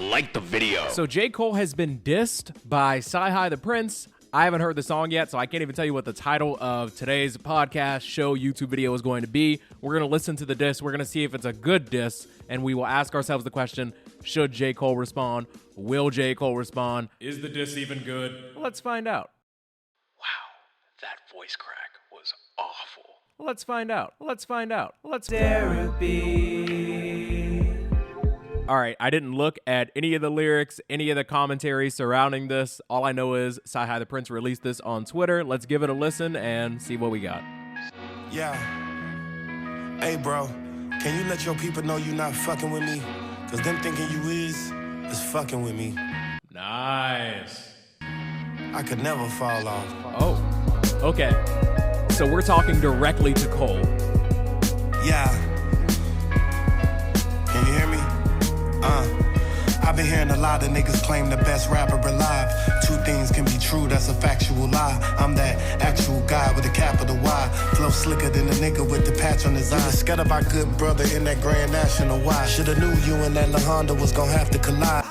like the video. So J. Cole has been dissed by Cyhi the Prince. I haven't heard the song yet, so I can't even tell you what the title of today's podcast, show, YouTube video is going to be. We're going to listen to the diss. We're going to see if it's a good diss, and we will ask ourselves the question, should J. Cole respond? Will J. Cole respond? Is the diss even good? Let's find out. Wow, that voice crack was awful. Let's find out. Derapy. All right, I didn't look at any of the lyrics, any of the commentary surrounding this. All I know is Cyhi the Prince released this on Twitter. Let's give it a listen and see what we got. Yeah. Hey, bro, can you let your people know you not fucking with me? Because them thinking you is fucking with me. Nice. I could never fall off. Oh, okay. So we're talking directly to Cole. Yeah. Can you hear me? I've been hearing a lot of niggas claim the best rapper alive. Two things can be true, that's a factual lie. I'm that actual guy with a capital Y. Flow slicker than a nigga with the patch on his eye. Scared of our good brother in that Grand National Y. Shoulda knew you and that La Honda was gonna have to collide.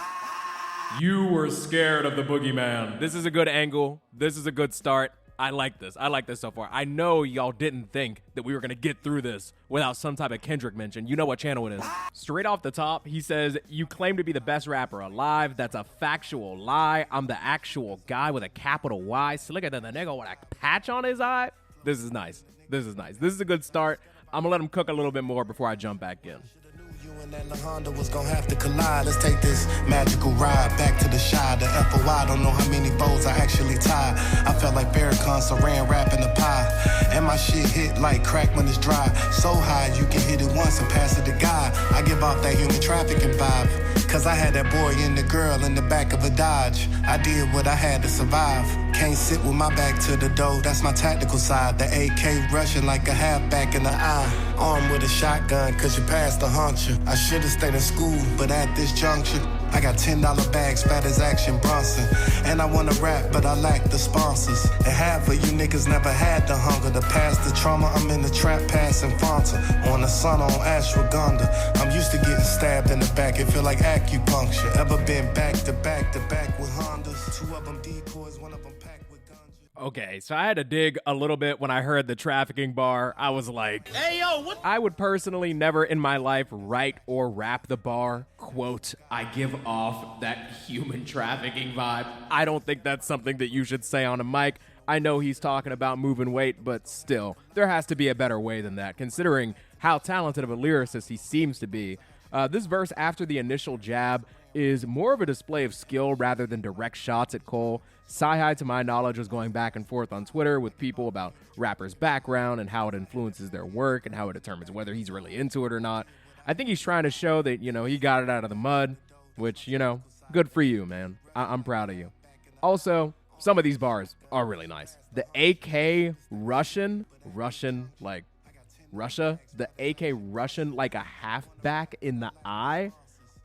You were scared of the boogeyman. This is a good angle. This is a good start. I like this so far. I know y'all didn't think that we were gonna get through this without some type of Kendrick mention. You know what channel it is. Straight off the top, he says, you claim to be the best rapper alive. That's a factual lie. I'm the actual guy with a capital Y. Slicker than the nigga with a patch on his eye. This is nice. This is a good start. I'm gonna let him cook a little bit more before I jump back in. You and that La Honda was gonna have to collide. Let's take this magical ride back to the shy. The FOI, don't know how many bows I actually tied. I felt like Farrakhan, so ran rap in the pie. And my shit hit like crack when it's dry. So high, you can hit it once and pass it to God. I give off that human trafficking vibe. Cause I had that boy and the girl in the back of a Dodge. I did what I had to survive. Can't sit with my back to the door, that's my tactical side. The AK rushing like a halfback in the eye. Armed with a shotgun, cause you passed the hauncher. I should've stayed in school, but at this juncture, I got $10 bags, fat as Action Bronson. And I wanna rap, but I lack the sponsors. And half of you niggas never had the hunger to pass the trauma. I'm in the trap passing Fonta. On the sun on ashwagandha. I'm used to getting stabbed in the back, it feel like acupuncture. Ever been back to back with Hondas? Two of them decoys, one of them packed with ganja. Okay, so I had to dig a little bit when I heard the trafficking bar. I was like, hey, yo, what? I would personally never in my life write or rap the bar, quote, I give off that human trafficking vibe. I don't think that's something that you should say on a mic. I know he's talking about moving weight, but still, there has to be a better way than that, considering how talented of a lyricist he seems to be. This verse after the initial jab is more of a display of skill rather than direct shots at Cole. Cyhi, to my knowledge, was going back and forth on Twitter with people about rappers' background and how it influences their work and how it determines whether he's really into it or not. I think he's trying to show that, he got it out of the mud, which, good for you, man. I'm proud of you. Also, some of these bars are really nice. The AK Russian like Russia, the AK Russian like a halfback in the eye,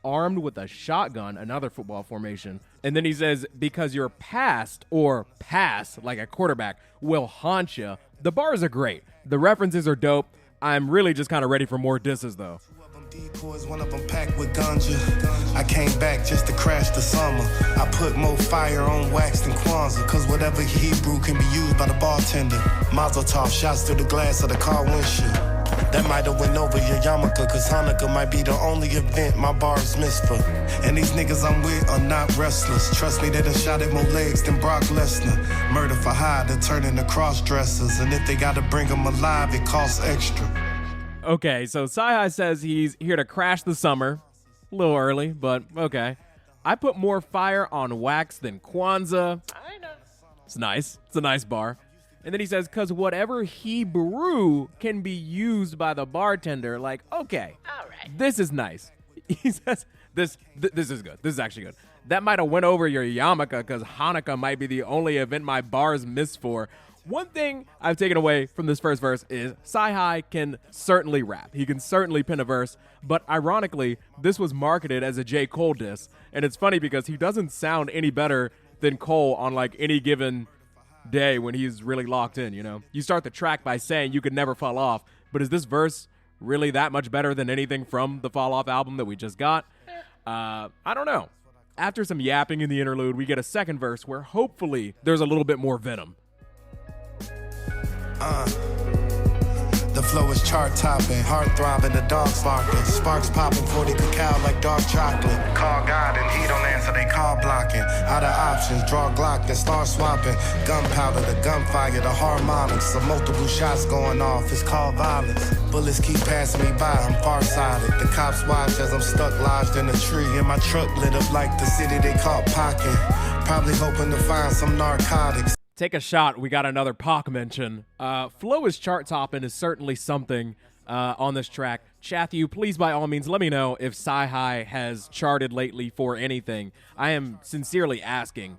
armed with a shotgun, another football formation. And then he says, because your past or pass like a quarterback will haunt you. The bars are great. The references are dope. I'm really just kind of ready for more disses though. Decoys, one of them packed with ganja. I came back just to crash the summer. I put more fire on wax than Kwanzaa. Cause whatever Hebrew can be used by the bartender. Mazel tov, shots through the glass of the car windshield. That might have went over your yarmulke, cause Hanukkah might be the only event my bars miss for. And these niggas I'm with are not wrestlers. Trust me, they done shot at more legs than Brock Lesnar. Murder for hire, they're turning to cross-dressers. And if they gotta bring them alive, it costs extra. Okay, so Cyhi says he's here to crash the summer. A little early, but okay. I put more fire on wax than Kwanzaa. I know. It's nice. It's a nice bar. And then he says, because whatever he brew can be used by the bartender. Like, okay, all right, this is nice. He says, this is good. This is actually good. That might have went over your yarmulke because Hanukkah might be the only event my bars miss for. One thing I've taken away from this first verse is Cyhi can certainly rap. He can certainly pen a verse, but ironically, this was marketed as a J. Cole diss. And it's funny because he doesn't sound any better than Cole on like any given day when he's really locked in, You start the track by saying you could never fall off, but is this verse really that much better than anything from the Fall Off album that we just got? I don't know. After some yapping in the interlude, we get a second verse where hopefully there's a little bit more venom. The flow is chart-topping, heart-throbbing, the dogs barking, sparks popping, 40 cacao like dark chocolate. Call God and he don't answer, they call blocking. Out of options, draw Glock and start swapping. Gunpowder, the gunfire, the harmonics. So multiple shots going off, it's called violence. Bullets keep passing me by, I'm farsighted. The cops watch as I'm stuck lodged in a tree. And my truck lit up like the city they caught pocking. Probably hoping to find some narcotics. Take a shot. We got another Pac mention. Flow is chart-topping is certainly something on this track. Chathu, please by all means let me know if Cyhi has charted lately for anything. I am sincerely asking,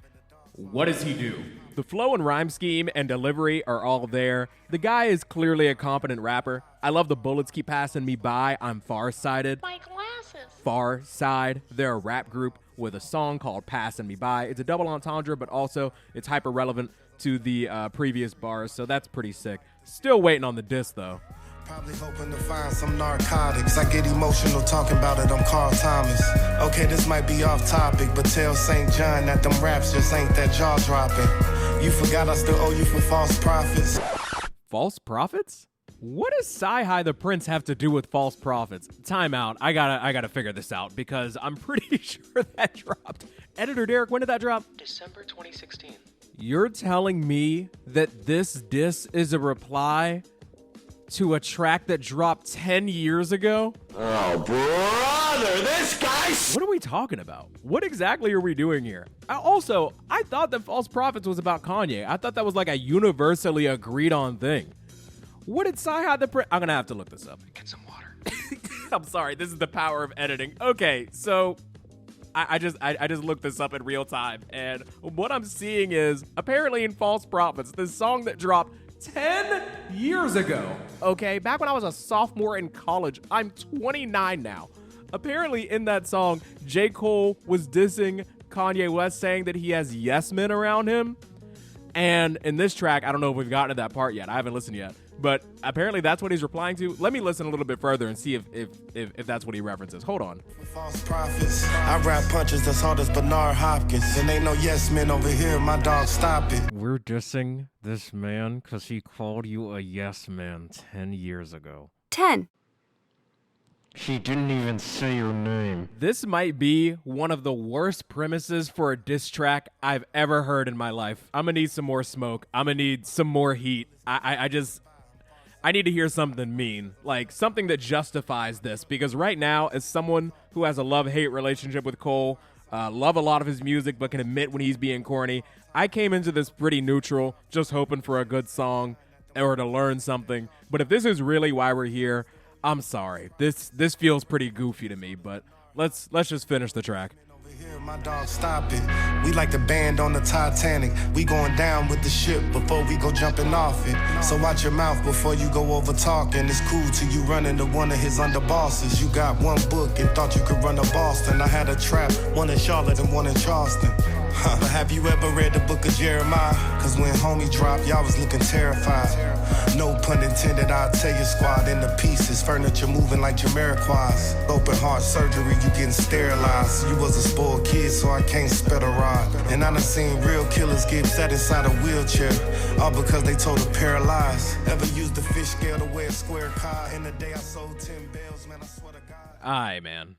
what does he do? The flow and rhyme scheme and delivery are all there. The guy is clearly a competent rapper. I love the bullets keep passing me by. I'm far-sighted. My glasses. Far Side. They're a rap group with a song called Passing Me By. It's a double entendre, but also it's hyper-relevant to the previous bars, so that's pretty sick. Still waiting on the diss, though. Probably hoping to find some narcotics. I get emotional talking about it, I'm Carl Thomas. Okay, this might be off topic, but tell St. John that them raps just ain't that jaw-dropping. You forgot I still owe you for false prophets. False prophets? What does Cyhi the Prince have to do with false prophets? Time out. I gotta figure this out because I'm pretty sure that dropped. Editor Derek, when did that drop? December 2016. You're telling me that this diss is a reply to a track that dropped 10 years ago? Oh, brother, this guy's... What are we talking about? What exactly are we doing here? Also, I thought that False Prophets was about Kanye. I thought that was like a universally agreed on thing. What did Cyhi the Prince... I'm gonna have to look this up. Get some water. I'm sorry, this is the power of editing. Okay, so... I just looked this up in real time, and what I'm seeing is, apparently in False Prophets, this song that dropped 10 years ago, okay, back when I was a sophomore in college, I'm 29 now. Apparently in that song, J. Cole was dissing Kanye West, saying that he has yes men around him, and in this track, I don't know if we've gotten to that part yet, I haven't listened yet, but apparently that's what he's replying to. Let me listen a little bit further and see if that's what he references. Hold on. False prophets. I rap punches as hard as Bernard Hopkins. And ain't no yes men over here, my dog, stop it. We're dissing this man because he called you a yes man 10 years ago. 10. He didn't even say your name. This might be one of the worst premises for a diss track I've ever heard in my life. I'm gonna need some more smoke. I'm gonna need some more heat. I need to hear something mean, like something that justifies this, because right now, as someone who has a love-hate relationship with Cole, love a lot of his music, but can admit when he's being corny, I came into this pretty neutral, just hoping for a good song or to learn something. But if this is really why we're here, I'm sorry. This feels pretty goofy to me, but let's just finish the track. My dog, stop it. We like the band on the Titanic. We going down with the ship before we go jumping off it. So watch your mouth before you go over talking. It's cool till you run into one of his underbosses. You got one book and thought you could run to Boston. I had a trap, one in Charlotte and one in Charleston. But have you ever read the book of Jeremiah? Cause when homie dropped, y'all was looking terrified. No pun intended, I'll tell your squad into pieces. Furniture moving like Jamiroquai's. Open heart surgery, you getting sterilized. You was a spoiled kid, so I can't spit a rod. And I done seen real killers get sat inside a wheelchair, all because they told her paralyzed. Ever used the fish scale to wear a square car? In the day I sold 10 bells, man, I swear to God. Aye, man.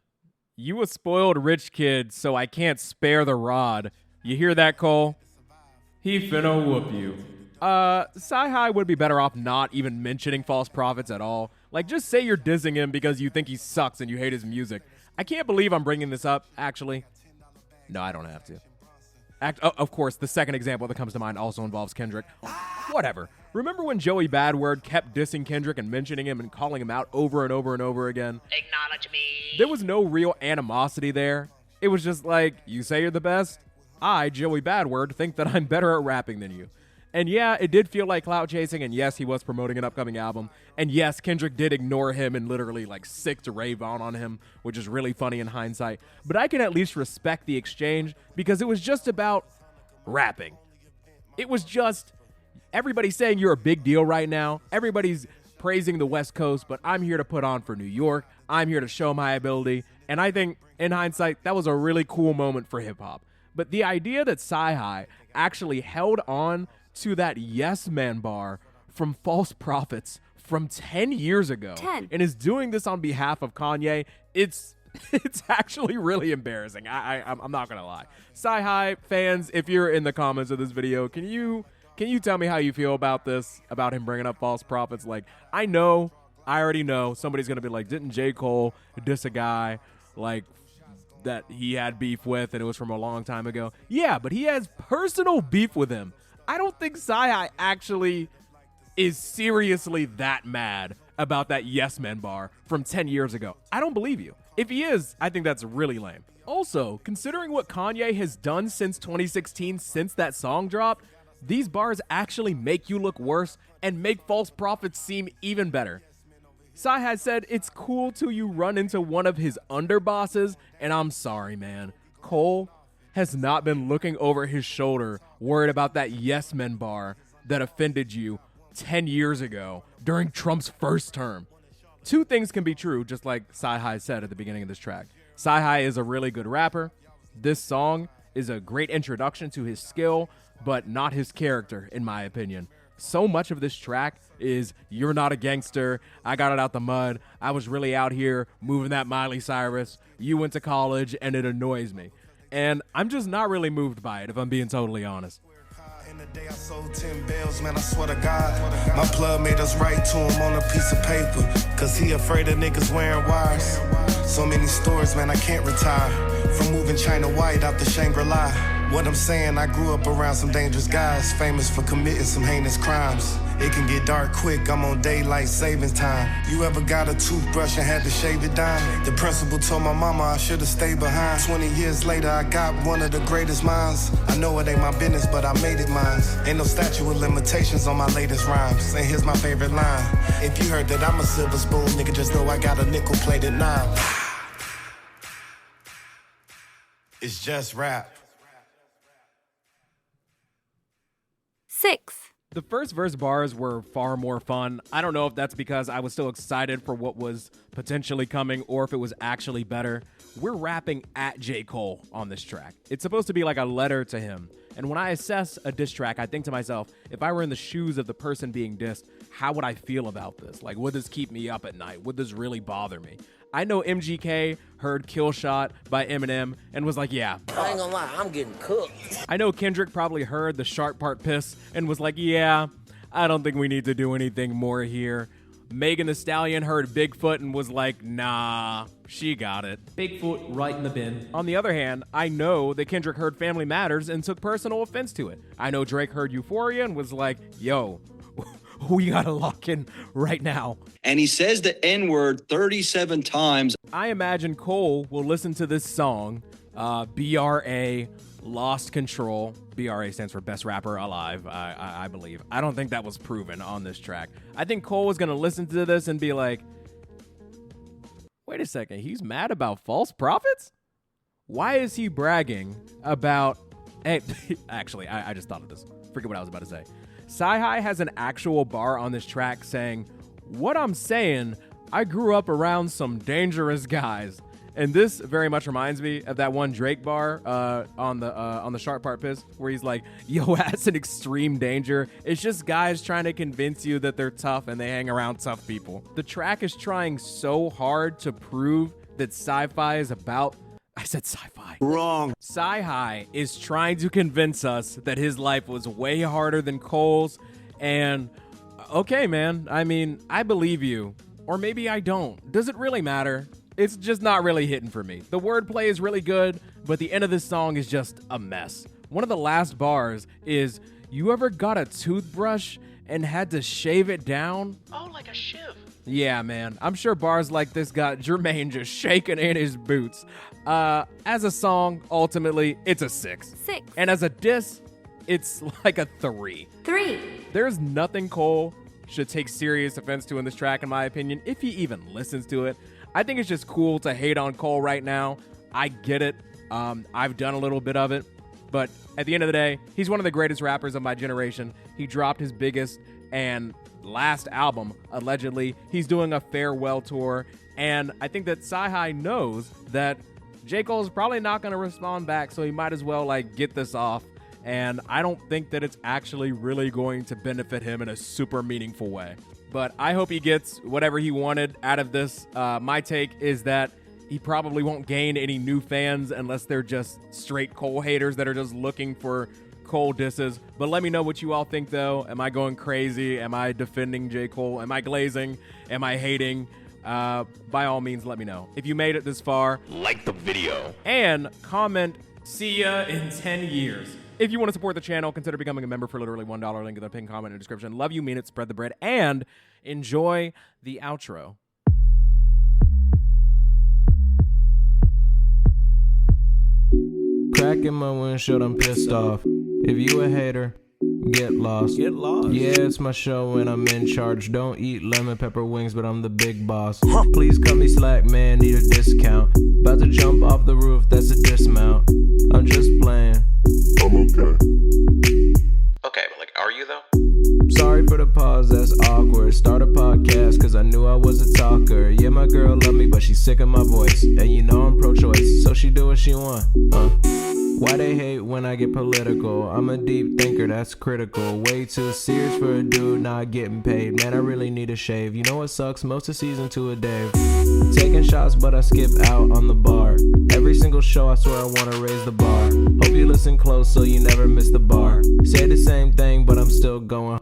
You a spoiled rich kid, so I can't spare the rod. You hear that, Cole? He finna whoop you. Cyhi would be better off not even mentioning False Prophets at all. Like, just say you're dissing him because you think he sucks and you hate his music. I can't believe I'm bringing this up, actually. No, I don't have to. Of course, the second example that comes to mind also involves Kendrick. Whatever. Remember when Joey Badword kept dissing Kendrick and mentioning him and calling him out over and over and over again? Acknowledge me. There was no real animosity there. It was just like, you say you're the best? I, Joey Badword, think that I'm better at rapping than you. And yeah, it did feel like clout chasing, and yes, he was promoting an upcoming album. And yes, Kendrick did ignore him and literally like sicked Rave on him, which is really funny in hindsight. But I can at least respect the exchange because it was just about rapping. It was just everybody saying you're a big deal right now. Everybody's praising the West Coast, but I'm here to put on for New York. I'm here to show my ability. And I think, in hindsight, that was a really cool moment for hip-hop. But the idea that Cyhi actually held on to that Yes Man bar from False Prophets from 10 years ago and is doing this on behalf of Kanye, it's actually really embarrassing. I'm not going to lie. Cyhi fans, if you're in the comments of this video, can you tell me how you feel about this, about him bringing up False Prophets? Like, I already know somebody's going to be like, didn't J. Cole diss a guy like that he had beef with and it was from a long time ago? Yeah, but he has personal beef with him. I don't think Cyhi actually is seriously that mad about that Yes Men bar from 10 years ago. I don't believe you. If he is, I think that's really lame. Also, considering what Kanye has done since 2016, since that song dropped, these bars actually make you look worse and make False Prophets seem even better. Cyhi has said it's cool till you run into one of his underbosses, and I'm sorry, man. Cole has not been looking over his shoulder, worried about that Yes Men bar that offended you 10 years ago during Trump's first term. Two things can be true, just like Cyhi said at the beginning of this track. Cyhi is a really good rapper. This song is a great introduction to his skill, but not his character, in my opinion. So much of this track is, you're not a gangster, I got it out the mud, I was really out here moving that Miley Cyrus, you went to college, and it annoys me. And I'm just not really moved by it, if I'm being totally honest. In the day I sold 10 bells, man, I swear to God. My plug made us write to him on a piece of paper, cause he afraid of niggas wearing wires. So many stores, man, I can't retire from moving China White out the Shangri-La. What I'm saying, I grew up around some dangerous guys, famous for committing some heinous crimes. It can get dark quick, I'm on daylight savings time. You ever got a toothbrush and had to shave it down? The principal told my mama I should've stayed behind. 20 years later, I got one of the greatest minds. I know it ain't my business, but I made it mine. Ain't no statute of limitations on my latest rhymes. And here's my favorite line. If you heard that I'm a silver spoon, nigga, just know I got a nickel-plated nine. It's just rap. 6. The first verse bars were far more fun. I don't know if that's because I was still excited for what was potentially coming or if it was actually better. We're rapping at J. Cole on this track. It's supposed to be like a letter to him. And when I assess a diss track, I think to myself, if I were in the shoes of the person being dissed, how would I feel about this? Like, would this keep me up at night? Would this really bother me? I know MGK heard Kill Shot by Eminem and was like, yeah. I ain't gonna lie, I'm getting cooked. I know Kendrick probably heard the Sharp Part Piss and was like, yeah, I don't think we need to do anything more here. Megan Thee Stallion heard Bigfoot and was like, nah, she got it. Bigfoot right in the bin. On the other hand, I know that Kendrick heard Family Matters and took personal offense to it. I know Drake heard Euphoria and was like, yo, we gotta lock in right now. And he says the N-word 37 times. I imagine Cole will listen to this song, BRA, Lost Control. BRA stands for Best Rapper Alive, I believe. I don't think that was proven on this track. I think Cole was gonna listen to this and be like, wait a second, he's mad about False Prophets? Why is he bragging about... Hey, actually, I just thought of this. Forget what I was about to say. Cyhi has an actual bar on this track saying, what I'm saying, I grew up around some dangerous guys. And this very much reminds me of that one Drake bar on the Sharp Part Piss, where he's like, yo, that's an extreme danger. It's just guys trying to convince you that they're tough and they hang around tough people. The track is trying so hard to prove that sci-fi is about... I said sci-fi. Wrong. Cyhi is trying to convince us that his life was way harder than Cole's. And, okay, man, I mean, I believe you. Or maybe I don't. Does it really matter? It's just not really hitting for me. The wordplay is really good, but the end of this song is just a mess. One of the last bars is, you ever got a toothbrush and had to shave it down? Oh, like a shiv. Yeah, man. I'm sure bars like this got Jermaine just shaking in his boots. As a song, ultimately, it's a 6. 6. And as a diss, it's like a 3. 3. There's nothing Cole should take serious offense to in this track, in my opinion, if he even listens to it. I think it's just cool to hate on Cole right now. I get it. I've done a little bit of it. But at the end of the day, he's one of the greatest rappers of my generation. He dropped his biggest and last album, allegedly. He's doing a farewell tour, and I think that Cyhi knows that J. Cole's probably not going to respond back, so he might as well like get this off. And I don't think that it's actually really going to benefit him in a super meaningful way. But I hope he gets whatever he wanted out of this. My take is that he probably won't gain any new fans unless they're just straight Cole haters that are just looking for Cole disses. But let me know what you all think, though. Am I going crazy? Am I defending J. Cole? Am I glazing? Am I hating? By all means, let me know. If you made it this far, Like the video. and comment, see ya in 10 years. If you want to support the channel, consider becoming a member for literally $1. Link in the pinned comment in the description. Love you, mean it, spread the bread, and enjoy the outro. Cracking my windshield, I'm pissed off. If you a hater, get lost. Get lost. Yeah, it's my show and I'm in charge. Don't eat lemon pepper wings, but I'm the big boss. Please cut me slack, man, need a discount. About to jump off the roof, that's a dismount. I'm just playing. I'm okay. Okay, but like, are you though? Sorry for the pause, that's awkward. Start a podcast, cause I knew I was a talker. Yeah, my girl love me, but she's sick of my voice. And you know I'm pro-choice, so she do what she want. Why they hate when I get political? I'm a deep thinker, that's critical. Way too serious for a dude not getting paid. Man, I really need a shave. You know what sucks? Most of season 2 of Dave. Taking shots, but I skip out on the bar. Every single show, I swear I wanna raise the bar. Hope you listen close so you never miss the bar. Say the same thing, but I'm still going.